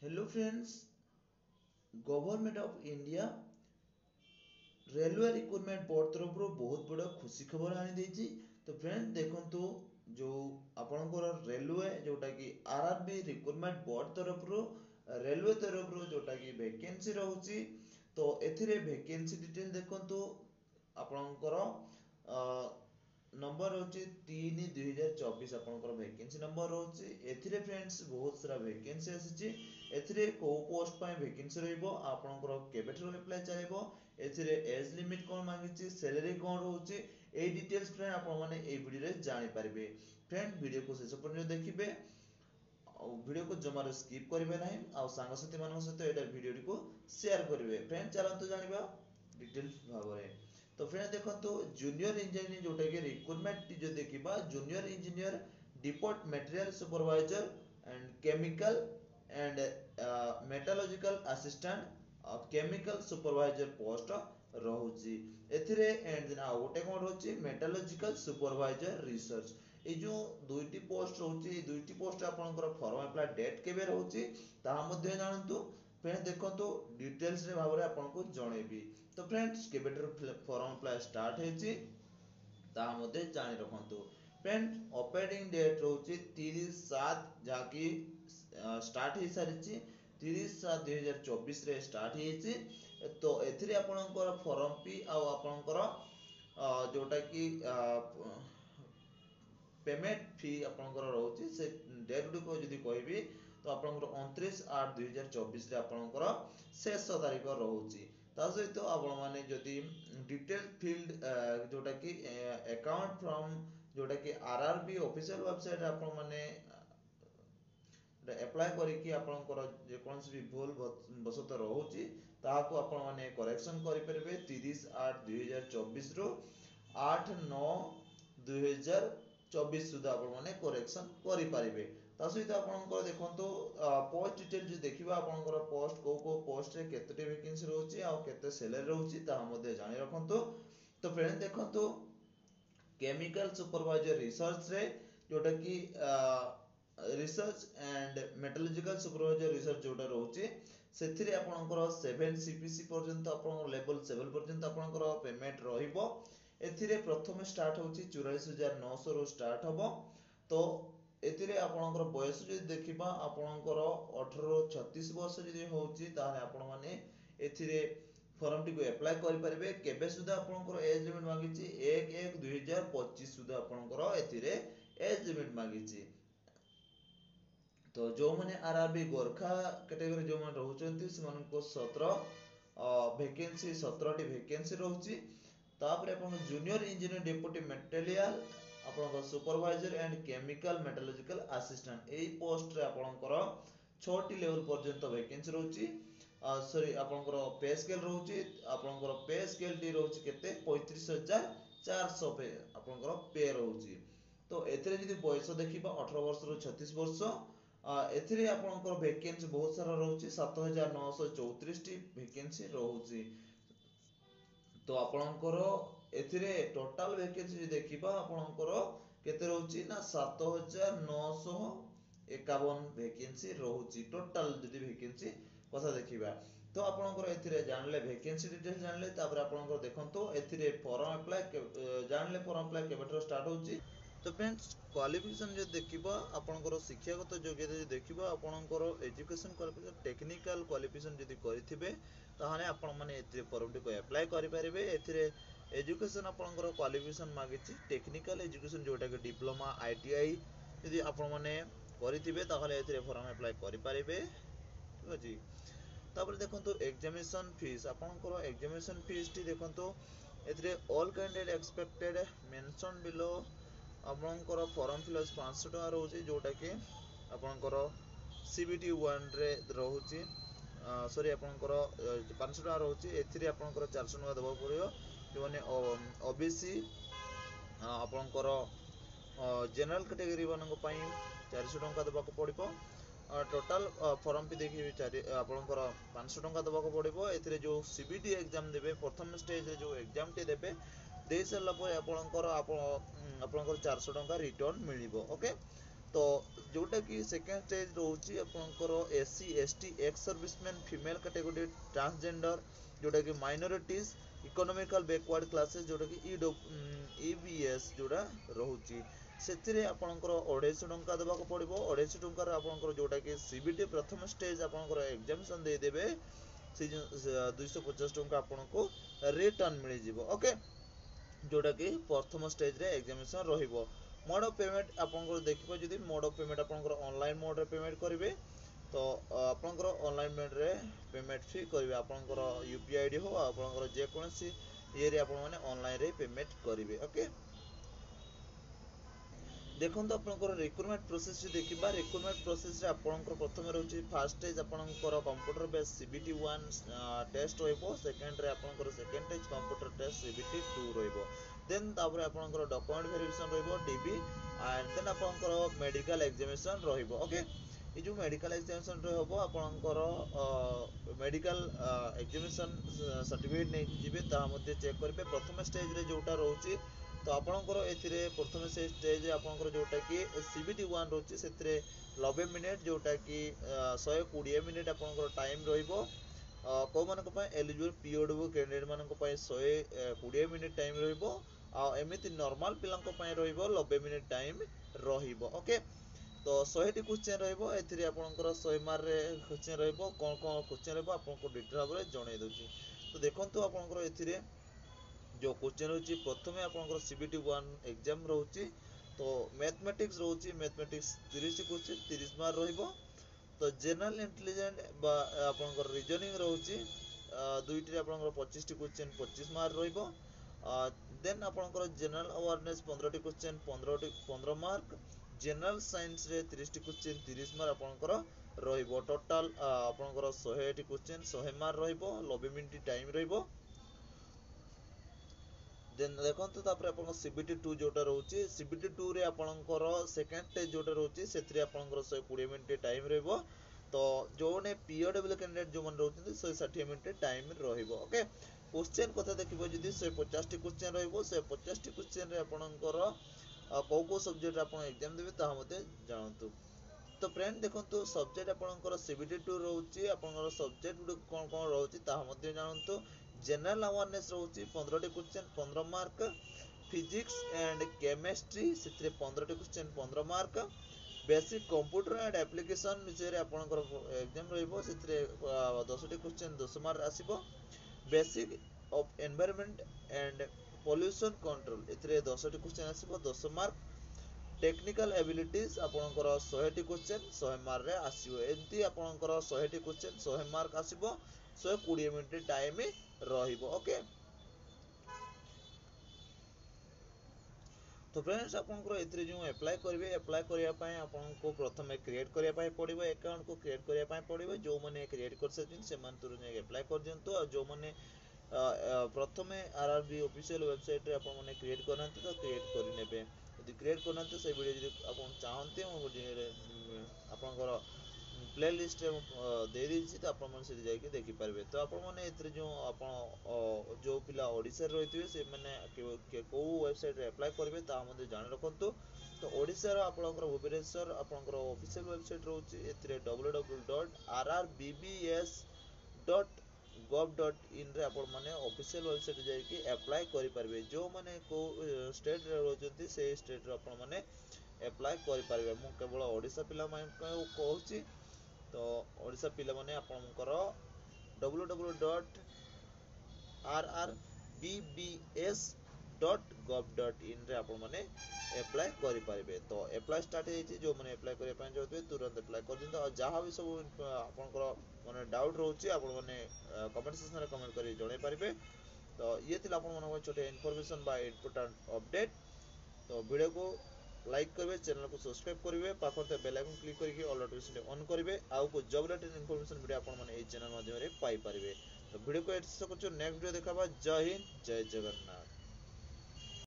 Hello friends, government of India railway recruitment board तरफ बहुत बड़ा खुशी खबर आनी देछि। तो फ्रेंड देखंतु जो आपनकर रेलवे जोटा कि आरआरबी रिक्रूटमेंट बोर्ड तरफ रेलवे तरफ जोटा कि वैकेंसी रहउछि। तो एथिरे वैकेंसी डिटेल देखंतु आपनकर नंबर होची 3/2024 आपनकर वैकेंसी नंबर होची। एथिरे फ्रेंड्स बहुत सारा वैकेंसी आसीची। एथिरे को पोस्ट पाए वैकेंसी रहइबो, आपनकर केबेठरो अप्लाई चलेबो, एथिरे एज लिमिट कोन मांगिची, सैलरी कोन रहउची, ए डिटेल्स फ्रेंड आपन माने ए वीडियो रे जानि पारिबे। फ्रेंड वीडियो को शेष पर्यंत देखिबे और वीडियो को जमारो स्किप करिवे नाही और सांगसाथी मानक सहित एटा वीडियो को शेयर करिवे। फ्रेंड चलंतु जानिबा डिटेल्स भाबरे। तो फ्रेंड देखंतु जूनियर इंजीनियर जोटा कि रिक्रूटमेंट जो देखिबा junior engineer depot material supervisor and chemical and metallurgical assistant chemical supervisor post रहुची। एथिरे एंड देन आ गोटे कोन रहउची मेटालॉजिकल सुपरवाइजर रिसर्च। ए जो दुईटी पोस्ट रहउची, ए दुईटी पोस्ट आपनकर फॉर्म अप्लाई डेट केबे रहउची ता मध्ये जानंतु। फ्रेंड देखंतु डिटेल्स रे भाबरे आपनको जणेबी। तो फ्रेंड्स केबेटर फॉर्म अप्लाई स्टार्ट हेची ता मध्ये जानि रखंतु। फ्रेंड ओपनिंग डेट रहउची 30/7 जाकी स्टार्ट हे सारिची। 30/7/2024 रे स्टार्ट हेची। तो एथिरे आपनकर फॉर्म पी आ आपनकर जोटा कि पेमेंट फी आपनकर रहउची से डेट गुडी को जदी कहबी तो आपनकर 29/8/2024 रे आपनकर शेष तारीख रहउची। ता सहित आपण माने जदी डिटेल फील्ड जोटा कि अकाउंट फ्रॉम जोटा कि आरआरबी ऑफिशियल वेबसाइट आपण माने अप्लाई करिकि आपनकर जे कोनसी भी भूल बसत रहउची ताहाको आपण माने करेक्शन करि परबे। 30/8/2024 रु 8/9/2024 सुधा आपण माने करेक्शन करि परिबे। ता सहित आपनकर देखंतु पोस्ट डिटेल जे देखिबा आपनकर पोस्ट को पोस्ट रे केते वैकेंसी रहउची आ केते सैलरी रहउची ता मध्ये जानि रखंतु। तो फ्रेंड देखंतु केमिकल सुपरवाइजर रिसर्च रे जोटा कि रिसर्च एंड मेटालॉजिकल सुपरवाइजर रिसर्च जोटा रहउची सेथिरे आपनकर 7 सीपीसी पर्यंत आपन लेवल 7 पर्यंत आपनकर पेमेंट रहिबो। एथिरे प्रथम स्टार्ट होची 44,900 रु स्टार्ट हबो। तो एथिरे आपनकर बयस जदि देखिबा आपनकर 18 रु 36 वर्ष जदि होची ताहाले आपन माने एथिरे फॉर्म टी को अप्लाई करि परिबे। केबे सुधा आपनकर एज लिमिट मागिची 1/1/2025 सुधा आपनकर एथिरे एज लिमिट मागिची। तो जो माने आरआरबी गोरखा कैटेगरी जो माने रहउचंती सेमान को 17 वैकेंसी 17 टी वैकेंसी रहउची। तापरे आपन जूनियर इंजीनियर डेप्यूटी मटेरियल आपनकर supervisor and chemical मेटालॉजिकल assistant AE post रे आपनकर 6 टी लेवल पर्यंत वैकेंसी रहउची। सॉरी आपनकर पे स्केल रहउची। आपनकर पे स्केल टी रहउची केते 35,400 पे आपनकर पे रहउची। तो एथिरे जदि बयस देखिबा 18 वर्ष रु 36 वर्ष एथिरे आपनकर वैकेंसी बहुत सारा रहउची। 7,934 टी वैकेंसी रहउची। तो आपनकर एथिरे टोटल वैकेंसी जे देखिबा आपनकर केते रहउची ना 7,951 वैकेंसी रहउची। टोटल जदि वैकेंसी कथा देखिबा तो आपनकर एथिरे जानले वैकेंसी डिटेल्स जानले तापर आपनकर देखंतो एथिरे फॉर्म अप्लाई जानले फॉर्म अप्लाई केबेटर स्टार्ट होची। तो फ्रेंड्स क्वालिफिकेशन जो देखिबा आपनकर शिक्षागत योग्यता जो देखिबा आपनकर एजुकेशन क्वालिफिकेशन टेक्निकल क्वालिफिकेशन जदि करिथिबे ताहाले आपण माने एथिरे फॉर्म टी को अप्लाई करि परिबे। एथिरे एजुकेशन आपनकर क्वालिफिकेशन मागिची टेक्निकल एजुकेशन जोटा कि डिप्लोमा आईटीआई यदि आपण माने करिथिबे ताहाले एथिरे फॉर्म अप्लाई करि परिबे। ठीक अछि। तापर देखंतु एग्जामिनेशन फीस आपनकर एग्जामिनेशन फीस टी देखंतु एथिरे all candidate expected mention below आपनकर फॉर्म फिलअप 500 टका रहउची जोटा कि आपनकर सीबीटी 1 रे रहउची। सॉरी आपनकर 500 टका रहउची। एथिरे आपनकर 400 टका देबो पड़ियो जो माने ओबीसी आपनकर जनरल कैटेगरी वाला पई 400 टका देबाको पड़िबो। टोटल फॉर्म पे देखि आपनकर 500 टका देबाको पड़िबो। एथिरे जो सीबीटी एग्जाम देबे प्रथम स्टेज रे जो एग्जाम टे देबे दे सरला पय आपनकर 400 टका रिटर्न मिलिबो। ओके। तो जोटा कि सेकेंड स्टेज रोचे आपंकर SC ST ex serviceman female category transgender जोटा कि माइनॉरिटीज इकोनॉमिकल बैकवर्ड क्लासेस जोटा कि ईबीएस जोटा रोचे से आपंकर 250 टंका देवाक पड़ो 250 टंकार आपंकर जोटा कि सीबीटी प्रथम स्टेज आपंकर एग्जामिशन देदेवे 250 टंका आपको रिटर्न मिल जाव ओके जोटा कि प्रथम स्टेज रे एग्जामिशन रहिबो मोड ऑफ पेमेंट आपनकर देखिबो जदि मोड ऑफ पेमेंट आपनकर ऑनलाइन मोड रे पेमेंट करिवे तो आपनकर ऑनलाइन मोड रे पेमेंट फी करिवे आपनकर यूपीआई आईडी हो आपनकर जे कोनसी ये रे आपन माने ऑनलाइन रे पेमेंट करिवे ओके देखो आपनकर रिक्रुटमेंट प्रोसेस देखिबा रिक्रुटमेंट प्रोसेस रे आपनकर प्रथम रहउची फर्स्ट स्टेज आपनकर कंप्यूटर बेस सीबीटी 1 टेस्ट होइबो सेकंड रे आपनकर second stage computer test CBT 2 रहइबो देन तापर आपनकर डॉक्यूमेंट वेरिफिकेशन रहइबो डीबी एंड देन आपनकर मेडिकल एग्जामिनेशन रहइबो ओके ये जो मेडिकल एग्जामिनेशन रहइबो आपनकर मेडिकल एग्जामिनेशन सर्टिफिकेट नै जिबे ता मध्ये चेक करबे प्रथम स्टेज रे जोटा रहउची तो आपनकर एथिरे प्रथम से स्टेज आपनकर जोटा कि सीबीटी 1 रहउची सेथिरे 90 मिनिट जोटा कि 120 मिनिट आपनकर टाइम रहइबो को मानक पय एलिजिबल पीओडब्ल्यू कैंडिडेट मानक पय 120 मिनिट टाइम रहइबो आ एमिति नॉर्मल पिलांक पय रहइबो 90 मिनिट टाइम रहइबो ओके तो 100 टी क्वेश्चन रहइबो एथिरे आपनकर 100 मार रे क्वेश्चन रहइबो कोन कोन क्वेश्चन रहइबो आपनको डिटेल भाबरे जणै दउची तो देखंतु आपनकर एथिरे जो क्वेश्चन होची प्रथमे आपनकर सीबीटी 1 एग्जाम रहउची तो मैथमेटिक्स रहउची मैथमेटिक्स 30 क्वेश्चन 30 मार्क रहइबो तो जनरल इंटेलिजेंट बा आपनकर रीजनिंग रहउची दुईटी आपनकर 25 टी क्वेश्चन 25 मार्क रहइबो देन आपनकर जनरल अवेयरनेस 15 टी क्वेश्चन 15 मार्क जनरल साइंस रे 30 टी क्वेश्चन 30 मार्क आपनकर रहइबो टोटल आपनकर 100 टी क्वेश्चन 100 मार्क रहइबो 90 मिनिट टाइम रहइबो देन देखंतु तापर आपन सीबीटी 2 जोटा रहउची सीबीटी 2 रे आपनकर सेकंड स्टेज जोटा रहउची सेथरे आपनकर 120 मिनिट टाइम रहइबो तो जोने पीओडब्ल्यू कैंडिडेट जो मन रहउची 160 मिनिट टाइम रहइबो ओके क्वेश्चन कथा देखिबो जदी 150 टी क्वेश्चन रहइबो 150 टी क्वेश्चन रे आपनकर को सब्जेक्ट आपन एग्जाम देबे ता मते जानतु तो फ्रेंड देखंतु सब्जेक्ट आपनकर सीबीटी 2 रहउची आपनकर सब्जेक्ट कोन कोन रहउची ता मते जानतु जनरल अवेयरनेस रहउची 15 टी question 15 mark physics and chemistry सेथरे 15 टी question 15 mark basic computer and application विषय रे आपनकर एग्जाम रहइबो सेथरे 10 टी क्वेश्चन 10 मार्क आसीबो basic of environment and pollution control एथरे 10 टी क्वेश्चन आसीबो 10 मार्क टेक्निकल एबिलिटीज आपनकर 100 टी क्वेश्चन 100 मार्क रे आसीबो एंती आपनकर 100 टी क्वेश्चन 100 मार्क आसीबो 120 मिनिट टाइम रहिबो ओके तो फ्रेंड्स आपनकर एथरे जो अप्लाई करिवे अप्लाई करिया पय आपनको प्रथमे क्रिएट करिया पय पड़िबो अकाउंट को क्रिएट करिया पय पड़िबो जो माने क्रिएट कर सचिन से मान तुरंत अप्लाई कर दियंतो और जो माने प्रथमे आरआरबी ऑफिशियल वेबसाइट रे आपन माने क्रिएट करनते तो क्रिएट करि नेबे यदि क्रिएट करनते से वीडियो यदि आपन चाहंते हम आपनकर प्ले लिस्ट रे दे दिछि तो आपन मन से जाय के देखि परबे तो आपन माने एथरे जो आपन जो पिला ओडिसा रे रहितबे से माने को वेबसाइट रे अप्लाई करबे ता मते जान रखंतु तो ओडिसा रो आपनकर भुवनेश्वर आपनकर ऑफिशियल वेबसाइट रहउछि एथरे www.rrbbs.gov.in रे आपन माने ऑफिशियल वेबसाइट जाय के अप्लाई करि परबे जो माने को स्टेट रे रहउछन्ति से स्टेट रो आपन माने अप्लाई करि परबे मु केवल ओडिसा पिला माने कहउछि तो ओडिसा पिला माने आपनकर www.rrbbs.gov.in रे आपन माने अप्लाई करि परबे तो अप्लाई स्टार्ट हेछि जो माने अप्लाई करिया पय जोते तुरंत अप्लाई कर दिन और जहां भी सब आपनकर माने डाउट रहउछि आपन माने कमेंट सेक्शन रे कमेंट करि जणाई परबे तो ये थिला आपन माने छोटे इन्फॉर्मेशन बा इम्पोर्टेंट अपडेट तो वीडियो को लाइक करेंगे चैनल को सब्सक्राइब करेंगे पाखते बेल आइकन क्लिक करके ऑल नोटिफिकेशन ऑन करेंगे आउ को जॉब रिलेटेड इन्फॉर्मेशन वीडियो आपन माने ए चैनल माध्यम रे पाई परिबे तो वीडियो को एट से कुछ नेक्स्ट वीडियो देखाबा जय हिंद जय जगन्नाथ।